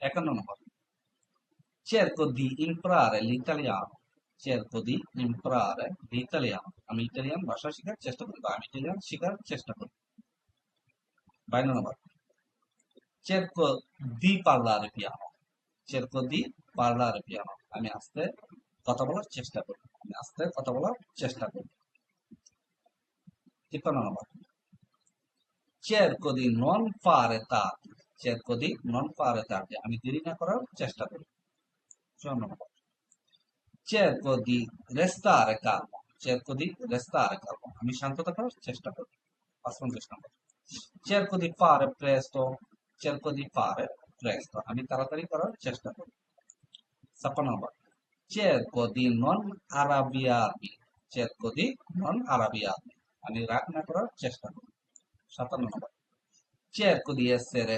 51 নম্বর, cerco di imparare l'italiano, cerco di imparare l'italiano, আমি Italian ভাষা শেখার চেষ্টা করি বা আমি ইটালিয়ান শেখার চেষ্টা করি। 52 নম্বর, cerco di parlare piano, cerco di parlare piano, আমি আস্তে কথা বলার চেষ্টা করি, আমি আস্তে কথা বলার চেষ্টা করি। 53 নম্বর, cerco di non fare tardi, cerco di non fare tardi, আমি দেরি না করার চেষ্টা করি। 54 নম্বর, cerco di restare calmo, cerco di restare calmo, আমি শান্ত থাকার চেষ্টা করি। 55 নম্বর, cerco di fare presto, cerco di fare presto, আমি তাড়াতাড়ি করার চেষ্টা করি। 56 নম্বর, cerco di non arrabbiarmi, cerco di non arrabbiarmi, আমি রাগ না করার চেষ্টা করি। 57 নম্বর, cerco di essere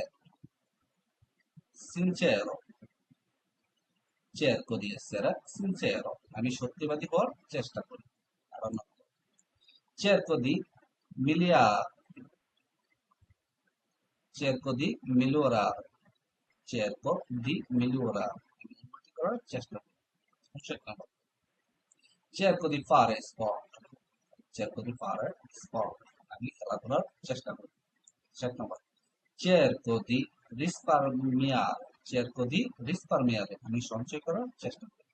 sincero, cerco di essere sincero, আমি সত্যিবাদী হওয়ার চেষ্টা করি। 58 নম্বর, cerco di migliorare, cerco di migliorare, cerco di migliorare, আমি উন্নতি করার চেষ্টা করি। 59 নম্বর, cerco di fare sport, cerco di fare sport, আমি খেলাধুলার চেষ্টা করি। 60 নম্বর, cerco di risparmiare, cerco di risparmiare, আমি সঞ্চয় করার চেষ্টা করি।